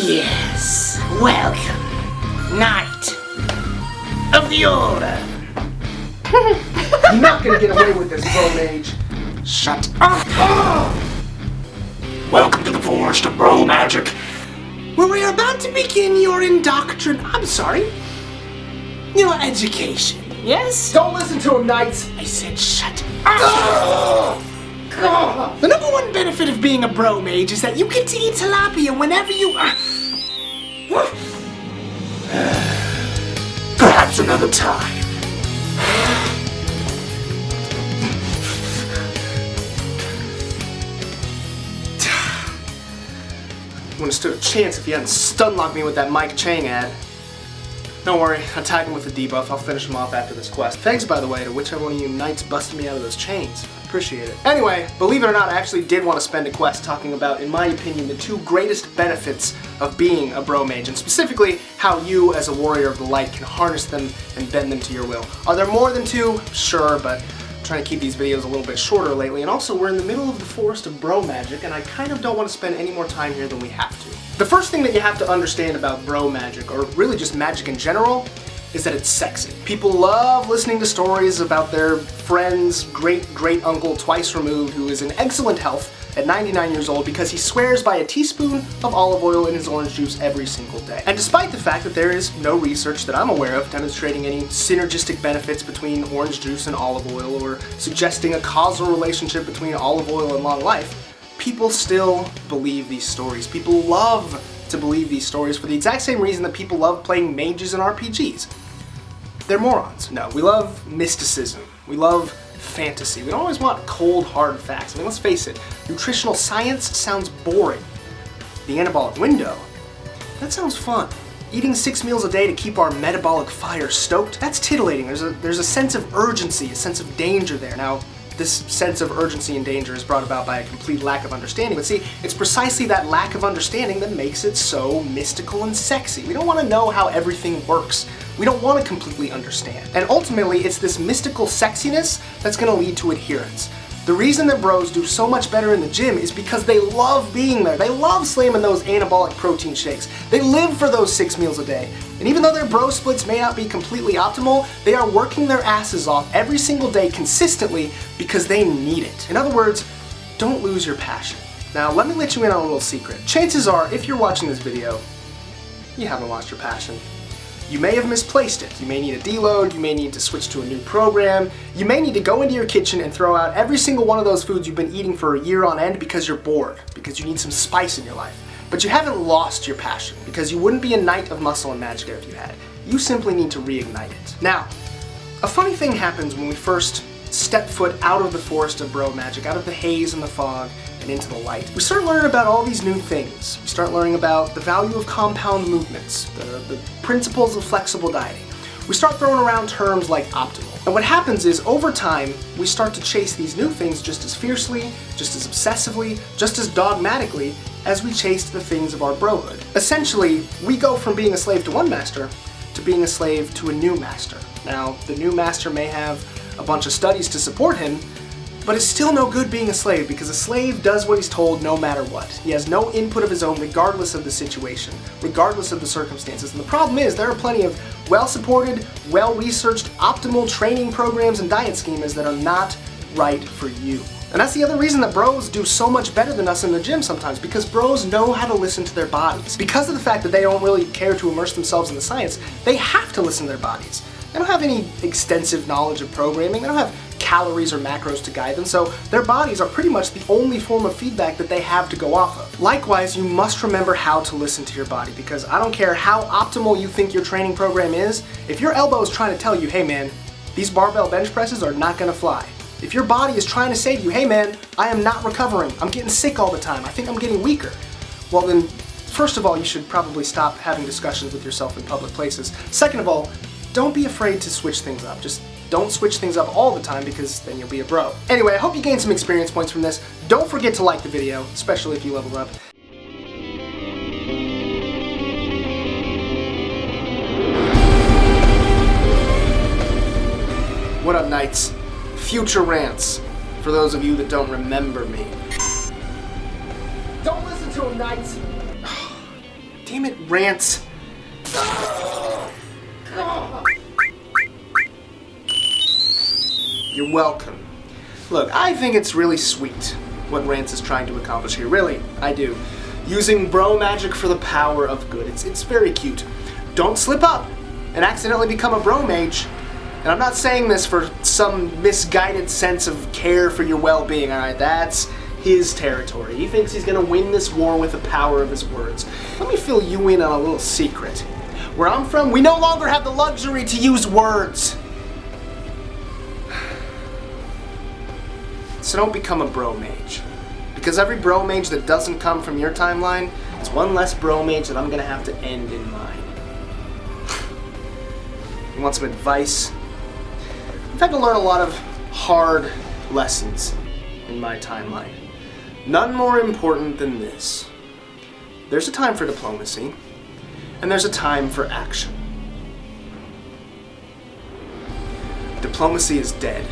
Yes. Welcome, Knight of the Order. You're not gonna get away with this, Bro Mage. Shut up! Welcome to the Forest of Bro Magic, where we are about to begin your your education. Yes? Don't listen to him, Knights. I said shut up! The number one benefit of being a Bro Mage is that you get to eat tilapia whenever you perhaps another time. Wouldn't have stood a chance if you hadn't stun-locked me with that Mike Chang ad. Don't worry, I tagged him with the debuff. I'll finish him off after this quest. Thanks, by the way, to whichever one of you Knights busted me out of those chains. Appreciate it. Anyway, believe it or not, I actually did want to spend a quest talking about, in my opinion, the two greatest benefits of being a Bro Mage, and specifically how you, as a Warrior of the Light, can harness them and bend them to your will. Are there more than two? Sure, but I'm trying to keep these videos a little bit shorter lately, and also we're in the middle of the Forest of Bro Magic, and I kind of don't want to spend any more time here than we have to. The first thing that you have to understand about Bro Magic, or really just magic in general, is that it's sexy. People love listening to stories about their friend's great-great-uncle twice removed who is in excellent health at 99 years old because he swears by a teaspoon of olive oil in his orange juice every single day. And despite the fact that there is no research that I'm aware of demonstrating any synergistic benefits between orange juice and olive oil or suggesting a causal relationship between olive oil and long life, people still believe these stories. People love to believe these stories for the exact same reason that people love playing mages in RPGs. They're morons. No, we love mysticism. We love fantasy. We don't always want cold, hard facts. I mean, let's face it, nutritional science sounds boring. The anabolic window, that sounds fun. Eating 6 meals a day to keep our metabolic fire stoked, that's titillating. There's a sense of urgency, a sense of danger there. Now, this sense of urgency and danger is brought about by a complete lack of understanding. But see, it's precisely that lack of understanding that makes it so mystical and sexy. We don't want to know how everything works. We don't want to completely understand. And ultimately, it's this mystical sexiness that's going to lead to adherence. The reason that bros do so much better in the gym is because they love being there. They love slamming those anabolic protein shakes. They live for those 6 meals a day. And even though their bro splits may not be completely optimal, they are working their asses off every single day consistently because they need it. In other words, don't lose your passion. Now, let me let you in on a little secret. Chances are, if you're watching this video, you haven't lost your passion. You may have misplaced it. You may need a deload, you may need to switch to a new program, you may need to go into your kitchen and throw out every single one of those foods you've been eating for a year on end because you're bored, because you need some spice in your life. But you haven't lost your passion, because you wouldn't be a Knight of Muscle and Magicka if you had. You simply need to reignite it. Now, a funny thing happens when we first step foot out of the Forest of Bro Magic, out of the haze and the fog, and into the light. We start learning about all these new things. We start learning about the value of compound movements, the principles of flexible dieting. We start throwing around terms like optimal. And what happens is, over time, we start to chase these new things just as fiercely, just as obsessively, just as dogmatically as we chased the things of our brohood. Essentially, we go from being a slave to one master to being a slave to a new master. Now, the new master may have a bunch of studies to support him, but it's still no good being a slave, because a slave does what he's told no matter what. He has no input of his own regardless of the situation, regardless of the circumstances. And the problem is, there are plenty of well-supported, well-researched, optimal training programs and diet schemas that are not right for you. And that's the other reason that bros do so much better than us in the gym sometimes, because bros know how to listen to their bodies. Because of the fact that they don't really care to immerse themselves in the science, they have to listen to their bodies. They don't have any extensive knowledge of programming, they don't have calories or macros to guide them, so their bodies are pretty much the only form of feedback that they have to go off of. Likewise, you must remember how to listen to your body, because I don't care how optimal you think your training program is, if your elbow is trying to tell you, hey man, these barbell bench presses are not gonna fly. If your body is trying to say to you, hey man, I am not recovering, I'm getting sick all the time, I think I'm getting weaker, well then, first of all, you should probably stop having discussions with yourself in public places. Second of all, don't be afraid to switch things up. Just don't switch things up all the time, because then you'll be a bro. Anyway, I hope you gained some experience points from this. Don't forget to like the video, especially if you leveled up. What up, Knights? Future Rants, for those of you that don't remember me. Don't listen to him, Knights! Damn it, Rants. You're welcome. Look, I think it's really sweet what Rants is trying to accomplish here. Really, I do. Using bro magic for the power of good. It's very cute. Don't slip up and accidentally become a bro mage. And I'm not saying this for some misguided sense of care for your well-being, alright? That's his territory. He thinks he's gonna win this war with the power of his words. Let me fill you in on a little secret. Where I'm from, we no longer have the luxury to use words. So don't become a bro mage. Because every bro mage that doesn't come from your timeline is one less bro mage that I'm gonna have to end in mine. You want some advice? I've had to learn a lot of hard lessons in my timeline. None more important than this. There's a time for diplomacy, and there's a time for action. Diplomacy is dead.